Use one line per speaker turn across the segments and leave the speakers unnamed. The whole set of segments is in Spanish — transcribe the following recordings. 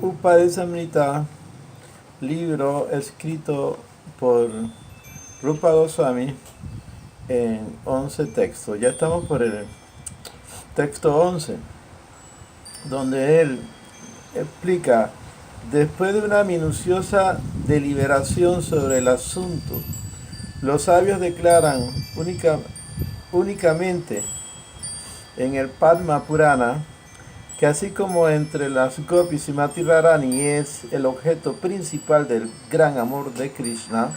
Upadeshamrita, libro escrito por Rupa Goswami en 11 textos. Ya estamos por el texto 11, donde él explica, después de una minuciosa deliberación sobre el asunto, los sabios declaran únicamente en el Padma Purana que así como entre las gopis y Mati Radharani es el objeto principal del gran amor de Krishna,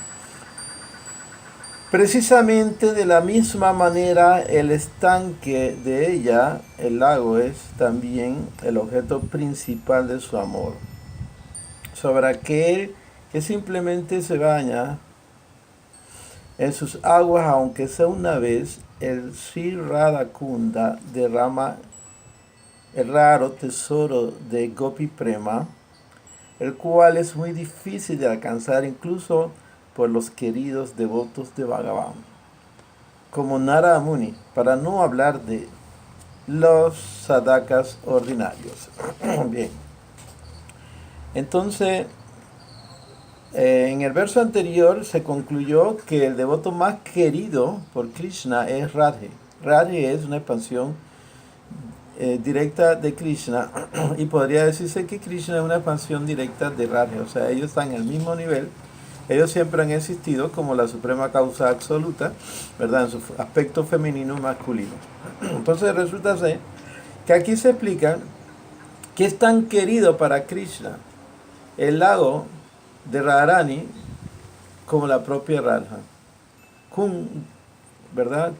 precisamente de la misma manera el estanque de ella, el lago, es también el objeto principal de su amor. Sobre aquel que simplemente se baña en sus aguas, aunque sea una vez, el Sri Radhakunda derrama el raro tesoro de Gopi Prema, el cual es muy difícil de alcanzar incluso por los queridos devotos de Bhagavan, como Narada Muni, para no hablar de los sadhakas ordinarios. Bien, entonces en el verso anterior se concluyó que el devoto más querido por Krishna es Radhe. Radhe es una expansión directa de Krishna, y podría decirse que Krishna es una expansión directa de Radha, o sea, ellos están en el mismo nivel, ellos siempre han existido como la suprema causa absoluta, ¿verdad?, en su aspecto femenino y masculino. Entonces resulta ser que aquí se explica que es tan querido para Krishna el lago de Radharani como la propia Radha. ¿Verdad?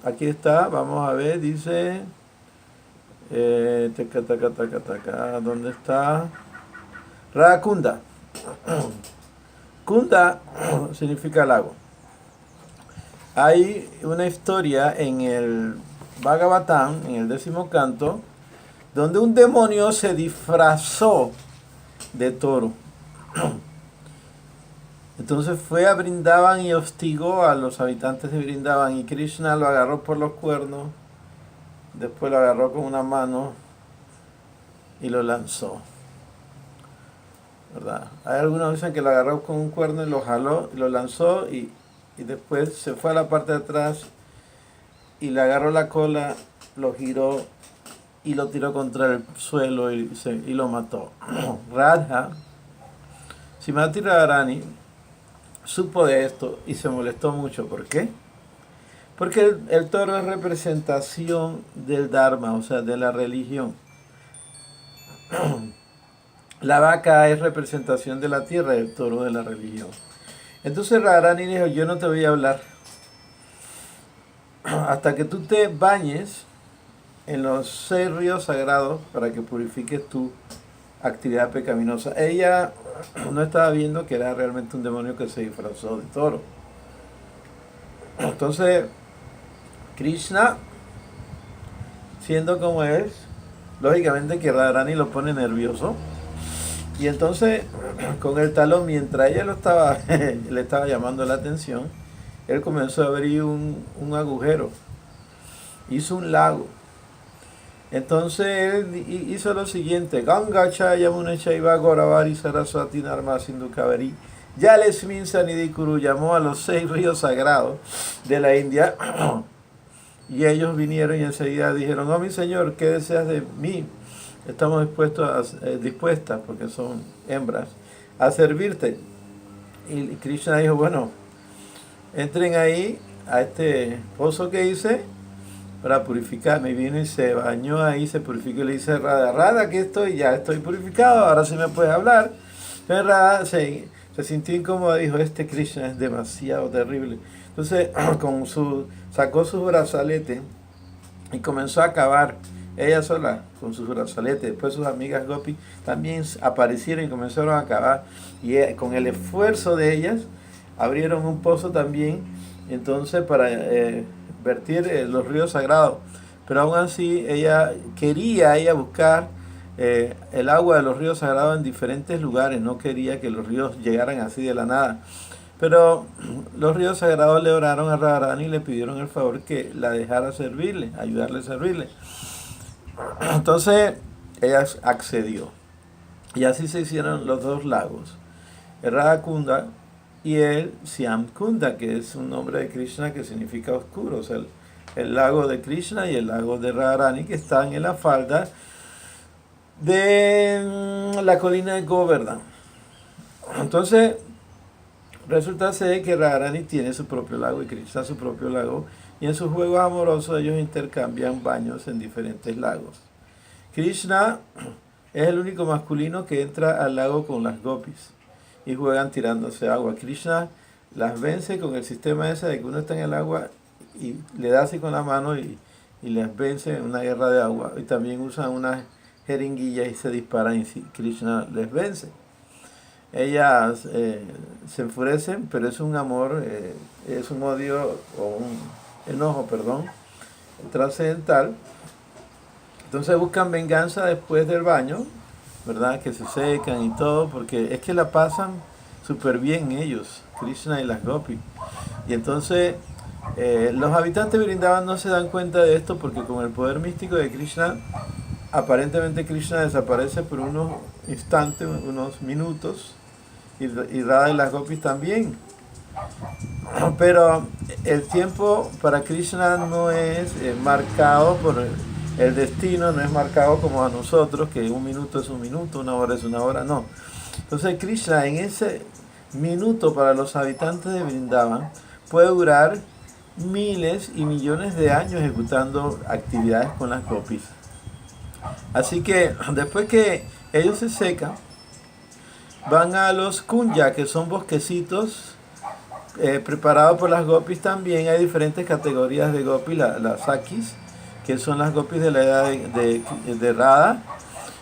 Aquí está, vamos a ver, dice... ¿dónde está? Radha Kunda. Kunda significa lago. Hay una historia en el Bhagavatam, en el 10º canto, donde un demonio se disfrazó de toro. Entonces fue a Vrindavan y hostigó a los habitantes de Vrindavan, y Krishna lo agarró por los cuernos. Después lo agarró con una mano y lo lanzó, ¿verdad? Hay algunos que dicen que lo agarró con un cuerno y lo jaló y lo lanzó, y después se fue a la parte de atrás y le agarró la cola, lo giró y lo tiró contra el suelo y lo mató. Radha, Srimati Radharani, supo de esto y se molestó mucho. ¿Por qué? Porque el toro es representación del Dharma, o sea, de la religión. La vaca es representación de la tierra y el toro de la religión. Entonces Radharani dijo, yo no te voy a hablar hasta que tú te bañes en los 6 ríos sagrados para que purifiques tu actividad pecaminosa. Ella no estaba viendo que era realmente un demonio que se disfrazó de toro. Entonces Krishna, siendo como es, lógicamente que Radharani lo pone nervioso, y entonces con el talón, mientras ella le estaba llamando la atención, él comenzó a abrir un agujero, hizo un lago. Entonces él hizo lo siguiente: Ganga cha Yamuna chaiva Godavari Saraswati Narma Sindhu Kaveri Yalesmin Sanidikuru, llamó a los 6 ríos sagrados de la India. Y ellos vinieron y enseguida dijeron, oh mi señor, ¿qué deseas de mí? Estamos dispuestas, porque son hembras, a servirte. Y Krishna dijo, bueno, entren ahí a este pozo que hice para purificarme. Y vino y se bañó ahí, se purificó, y le dice, Radha, Radha, aquí estoy, ya estoy purificado, ahora sí me puedes hablar. Entonces Radha se sintió incómoda, dijo, este Krishna es demasiado terrible. Entonces sacó sus brazaletes y comenzó a cavar ella sola con sus brazaletes. Después sus amigas Gopi también aparecieron y comenzaron a cavar, y con el esfuerzo de ellas abrieron un pozo también, entonces para vertir los ríos sagrados. Pero aún así ella quería buscar el agua de los ríos sagrados en diferentes lugares, no quería que los ríos llegaran así de la nada. Pero los ríos sagrados le oraron a Radharani y le pidieron el favor que la dejara servirle, ayudarle a servirle. Entonces ella accedió. Y así se hicieron los dos lagos, el Radha Kunda y el Syam Kunda, que es un nombre de Krishna que significa oscuro, o sea, el lago de Krishna y el lago de Radharani, que están en la falda de la colina de Govardhan. Entonces, resulta ser que Radharani tiene su propio lago y Krishna su propio lago, y en sus juegos amorosos ellos intercambian baños en diferentes lagos. Krishna es el único masculino que entra al lago con las gopis y juegan tirándose agua. Krishna las vence con el sistema ese de que uno está en el agua y le da así con la mano y les vence en una guerra de agua. Y también usan unas jeringuillas y se disparan y Krishna les vence. Ellas se enfurecen, pero es un amor, es un odio o un enojo, perdón, trascendental. Entonces buscan venganza después del baño, ¿verdad? Que se secan y todo, porque es que la pasan súper bien ellos, Krishna y las gopis. Y entonces los habitantes de Vrindavan no se dan cuenta de esto porque con el poder místico de Krishna, aparentemente Krishna desaparece por unos instantes, unos minutos, y Radha y las gopis también. Pero el tiempo para Krishna no es marcado por el destino, no es marcado como a nosotros, que un minuto es un minuto, una hora es una hora, no. Entonces Krishna en ese minuto para los habitantes de Vrindavan puede durar miles y millones de años ejecutando actividades con las gopis. Así que después que ellos se secan, van a los kunya, que son bosquecitos preparados por las gopis también. Hay diferentes categorías de gopis, las sakis, que son las gopis de la edad de Radha,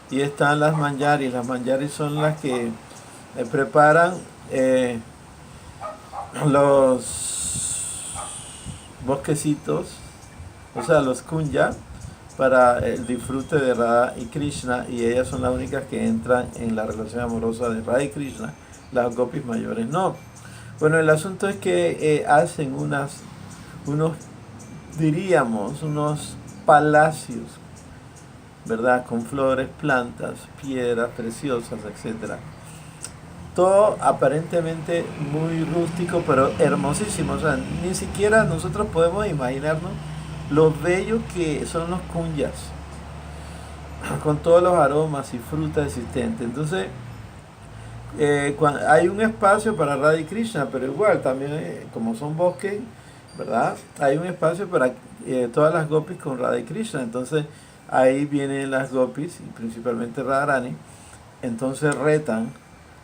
y están las manjaris. Las manjaris son las que preparan los bosquecitos, o sea, los kunya, para el disfrute de Radha y Krishna, y ellas son las únicas que entran en la relación amorosa de Radha y Krishna, las gopis mayores no. Bueno, el asunto es que hacen diríamos, unos palacios, ¿verdad? Con flores, plantas, piedras preciosas, etc. Todo aparentemente muy rústico, pero hermosísimo. O sea, ni siquiera nosotros podemos imaginarnos lo bello que son los kunyas, con todos los aromas y frutas existentes. Entonces, hay un espacio para Radha y Krishna, pero igual también, como son bosques, ¿verdad? Hay un espacio para todas las gopis con Radha y Krishna. Entonces, ahí vienen las gopis, y principalmente Radharani. Entonces retan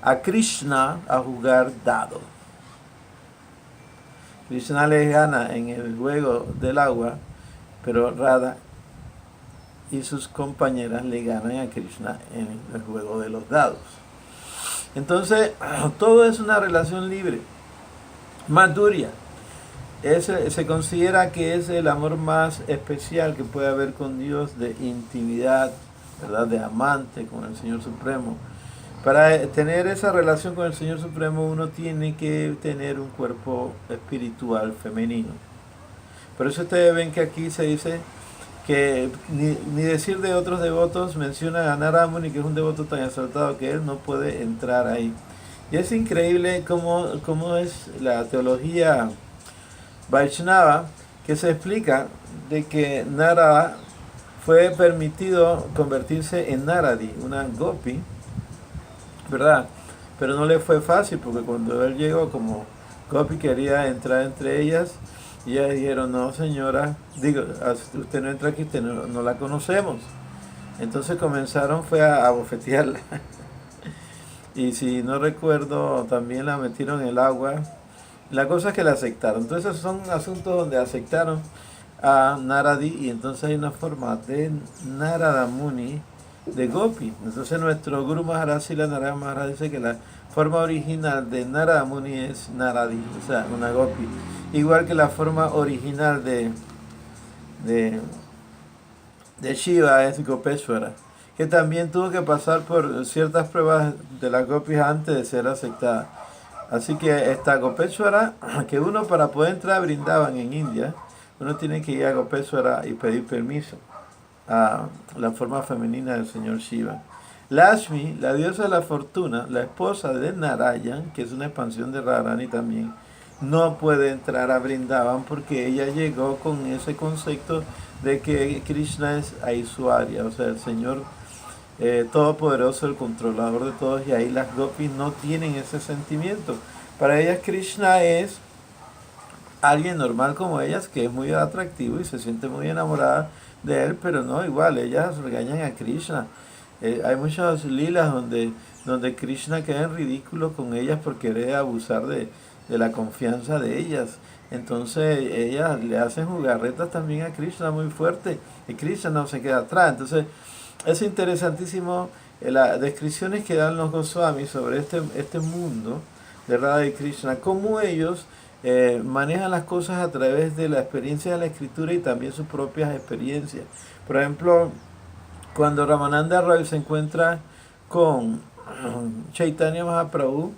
a Krishna a jugar dado. Krishna les gana en el juego del agua, pero Radha y sus compañeras le ganan a Krishna en el juego de los dados. Entonces, todo es una relación libre. Madhurya se considera que es el amor más especial que puede haber con Dios, de intimidad, ¿verdad? De amante con el Señor Supremo. Para tener esa relación con el Señor Supremo uno tiene que tener un cuerpo espiritual femenino. Por eso ustedes ven que aquí se dice que ni decir de otros devotos menciona a Narada Muni, que es un devoto tan exaltado que él no puede entrar ahí. Y es increíble cómo es la teología Vaishnava, que se explica de que Narada fue permitido convertirse en Naradi, una gopi, ¿verdad? Pero no le fue fácil, porque cuando él llegó como gopi quería entrar entre ellas, y ellas dijeron: no señora, usted no entra aquí, usted no la conocemos. Entonces comenzaron fue a bofetearla. Y si no recuerdo, también la metieron en el agua. La cosa es que la aceptaron. Entonces son asuntos donde aceptaron a Naradi, y entonces hay una forma de Narada Muni de Gopi. Entonces nuestro Guru Maharaj Srila Narayana Maharaj dice que la forma original de Narada Muni es Naradi, o sea, una Gopi. Igual que la forma original de Shiva es Gopeshwara, que también tuvo que pasar por ciertas pruebas de las gopis antes de ser aceptada. Así que esta Gopeshwara, que uno para poder entrar a Vrindavan en India, uno tiene que ir a Gopeshwara y pedir permiso a la forma femenina del señor Shiva. Lakshmi, la diosa de la fortuna, la esposa de Narayan, que es una expansión de Radharani también, no puede entrar a Vrindavan porque ella llegó con ese concepto de que Krishna es Aishwarya, o sea, el Señor todopoderoso, el controlador de todos, y ahí las gopis no tienen ese sentimiento. Para ellas Krishna es alguien normal como ellas, que es muy atractivo y se siente muy enamorada de él, pero no, igual, ellas regañan a Krishna. Hay muchas lilas donde Krishna queda en ridículo con ellas por querer abusar de la confianza de ellas. Entonces ellas le hacen jugarretas también a Krishna muy fuerte y Krishna no se queda atrás. Entonces es interesantísimo las descripciones que dan los Goswamis sobre este mundo de Radha y Krishna, cómo ellos manejan las cosas a través de la experiencia de la escritura y también sus propias experiencias. Por ejemplo, cuando Ramananda Roy se encuentra con Chaitanya Mahaprabhu,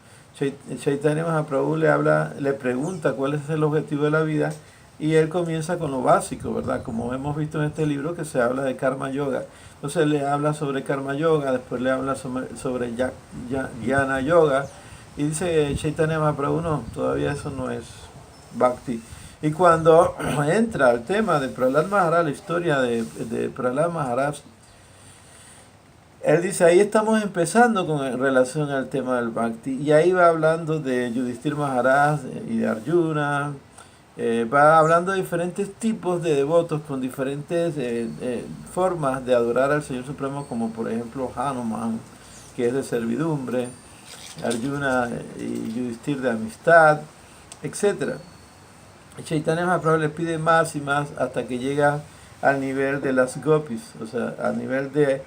Chaitanya Mahaprabhu le pregunta cuál es el objetivo de la vida y él comienza con lo básico, ¿verdad? Como hemos visto en este libro que se habla de Karma Yoga. Entonces le habla sobre Karma Yoga, después le habla sobre Jnana Yoga y dice Chaitanya Mahaprabhu, no, todavía eso no es Bhakti. Y cuando entra al tema de Prahlad Maharaj, la historia de Prahlad Maharaj, él dice, ahí estamos empezando con relación al tema del Bhakti. Y ahí va hablando de Yudhishthira Maharaj y de Arjuna. Va hablando de diferentes tipos de devotos con diferentes formas de adorar al Señor Supremo, como por ejemplo Hanuman, que es de servidumbre, Arjuna y Yudhishthira de amistad, etc. Chaitanya Mahaprabhu le pide más y más hasta que llega al nivel de las gopis, o sea, al nivel de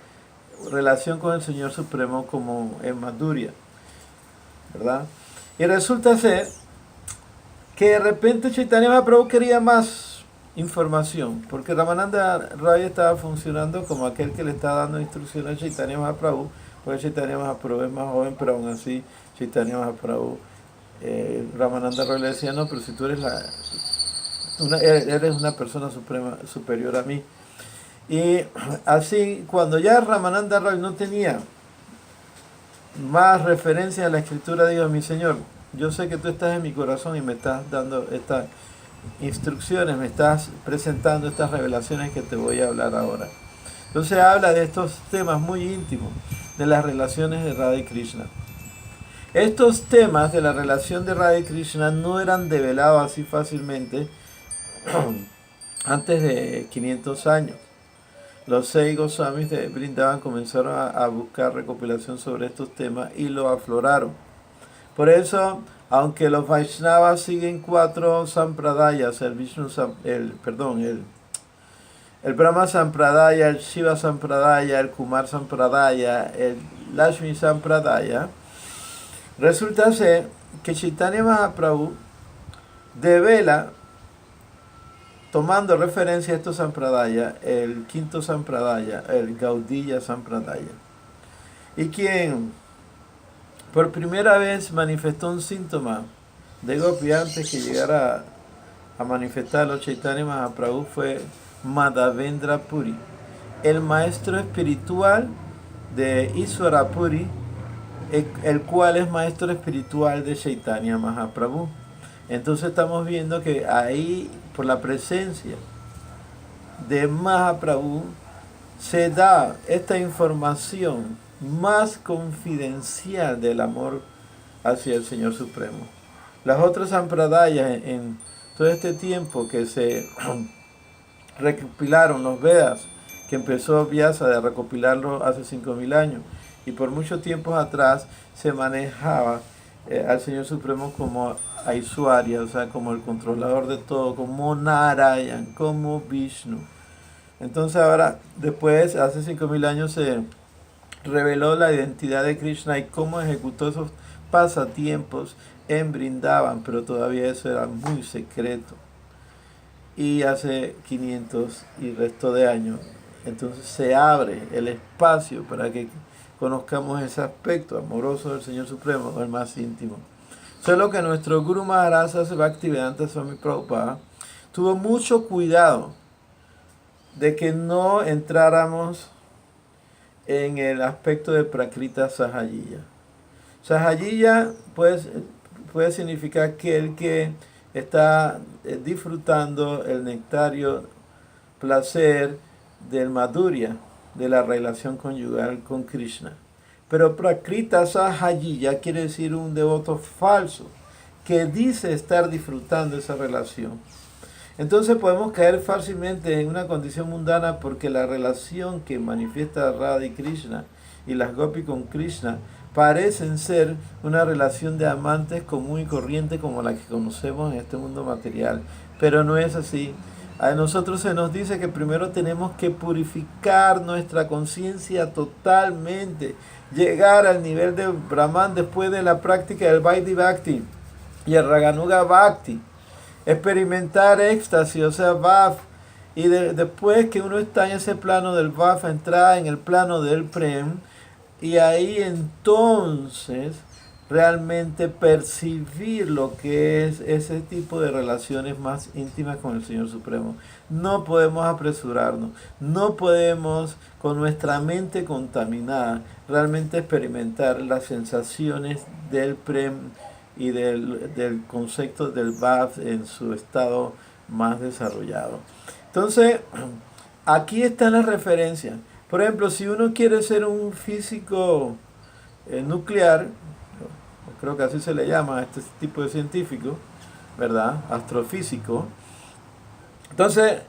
relación con el Señor Supremo como en Madhurya, ¿verdad? Y resulta ser que de repente Chaitanya Mahaprabhu quería más información, porque Ramananda Roy estaba funcionando como aquel que le está dando instrucciones a Chaitanya Mahaprabhu, porque Chaitanya Mahaprabhu es más joven, pero aún así Chaitanya Mahaprabhu, Ramananda Roy le decía, no, pero si tú eres eres una persona suprema, superior a mí. Y así, cuando ya Ramananda Roy no tenía más referencia a la escritura, digo, mi Señor, yo sé que tú estás en mi corazón y me estás dando estas instrucciones, me estás presentando estas revelaciones que te voy a hablar ahora. Entonces habla de estos temas muy íntimos, de las relaciones de Radha y Krishna. Estos temas de la relación de Radha y Krishna no eran develados así fácilmente antes de 500 años. Los 6 Goswamis de Vrindavan comenzaron a buscar recopilación sobre estos temas y lo afloraron. Por eso, aunque los Vaishnavas siguen 4 Sampradayas, el Brahma Sampradaya, el Shiva Sampradaya, el Kumar Sampradaya, el Lakshmi Sampradaya, resulta ser que Chaitanya Mahaprabhu devela, tomando referencia a estos Sampradaya, el quinto Sampradaya, el Gaudiya Sampradaya, y quien por primera vez manifestó un síntoma de Gopi antes que llegara a manifestarlo Chaitanya Mahaprabhu fue Madhavendra Puri, el maestro espiritual de Iswara Puri, el cual es maestro espiritual de Chaitanya Mahaprabhu. Entonces estamos viendo que ahí, por la presencia de Mahaprabhu, se da esta información más confidencial del amor hacia el Señor Supremo. Las otras sampradayas en todo este tiempo que se recopilaron los Vedas, que empezó Vyasa de recopilarlo hace 5000 años, y por mucho tiempo atrás se manejaba al Señor Supremo como Aishwarya, o sea, como el controlador de todo, como Narayan, como Vishnu. Entonces ahora, después, hace 5000 años se reveló la identidad de Krishna y cómo ejecutó esos pasatiempos en Vrindavan, pero todavía eso era muy secreto. Y hace 500 y resto de años, entonces se abre el espacio para que conozcamos ese aspecto amoroso del Señor Supremo, el más íntimo. Solo que nuestro Guru Maharaj Bhaktivedanta Swami Prabhupada tuvo mucho cuidado de que no entráramos en el aspecto de Prakrita Sahajiya. Sahajiya puede significar que el que está disfrutando el nectario placer del Madhurya, de la relación conyugal con Krishna. Pero Prakrita Sahajiya quiere decir un devoto falso, que dice estar disfrutando esa relación. Entonces podemos caer fácilmente en una condición mundana porque la relación que manifiesta Radha y Krishna y las Gopi con Krishna parecen ser una relación de amantes común y corriente como la que conocemos en este mundo material. Pero no es así. A nosotros se nos dice que primero tenemos que purificar nuestra conciencia totalmente, llegar al nivel de Brahman después de la práctica del Vaidhi Bhakti y el Raganuga Bhakti, experimentar éxtasis, o sea, Bhav, y después que uno está en ese plano del Bhav, entrar en el plano del Prem, y ahí entonces realmente percibir lo que es ese tipo de relaciones más íntimas con el Señor Supremo. No podemos apresurarnos, no podemos con nuestra mente contaminada realmente experimentar las sensaciones del Prem y del concepto del Bhav en su estado más desarrollado. Entonces, aquí están las referencias. Por ejemplo, si uno quiere ser un físico nuclear, creo que así se le llama a este tipo de científico, ¿verdad? Astrofísico. Entonces,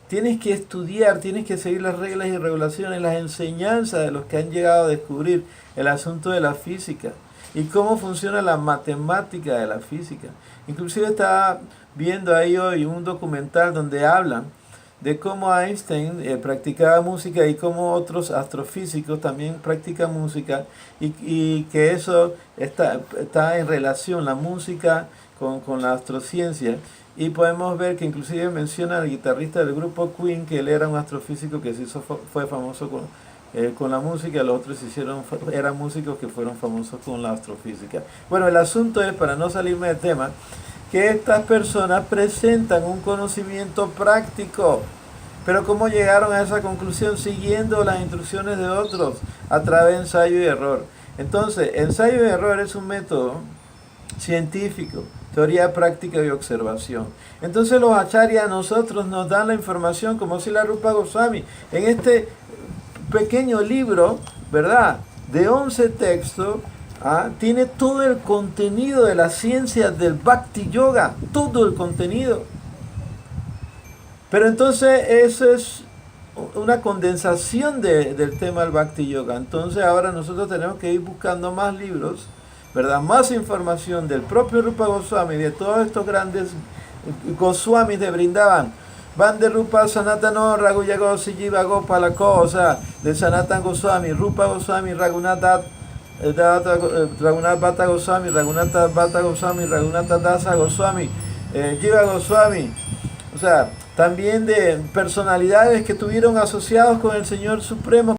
tienes que estudiar, tienes que seguir las reglas y regulaciones, las enseñanzas de los que han llegado a descubrir el asunto de la física y cómo funciona la matemática de la física. Inclusive estaba viendo ahí hoy un documental donde hablan de cómo Einstein practicaba música y cómo otros astrofísicos también practican música y que eso está en relación, la música con la astrociencia. Y podemos ver que inclusive menciona al guitarrista del grupo Queen, que él era un astrofísico que se hizo, fue famoso con la música, los otros eran músicos que fueron famosos con la astrofísica. Bueno, el asunto es, para no salirme del tema, que estas personas presentan un conocimiento práctico. Pero ¿cómo llegaron a esa conclusión? Siguiendo las instrucciones de otros, a través de ensayo y error. Entonces, ensayo y error es un método científico, teoría práctica y observación. Entonces los acharyas a nosotros nos dan la información, como Srila Rupa Goswami, en este pequeño libro, ¿verdad?, de 11 textos, tiene todo el contenido de la ciencia del Bhakti Yoga, todo el contenido. Pero entonces eso es una condensación del tema del Bhakti Yoga. Entonces ahora nosotros tenemos que ir buscando más libros, ¿verdad?, más información del propio Rupa Goswami, de todos estos grandes Goswamis de Vrindavan. Van de Rupa Sanatana Raghuya Goswami Jiva Gopala Ko, o sea, de Sanatan Goswami, Rupa Goswami, Raghunath Bhatta Goswami, Raghunath Bhatta Goswami, Raghunath Dasa Goswami, Jiva Goswami, o sea, también de personalidades que estuvieron asociados con el Señor Supremo.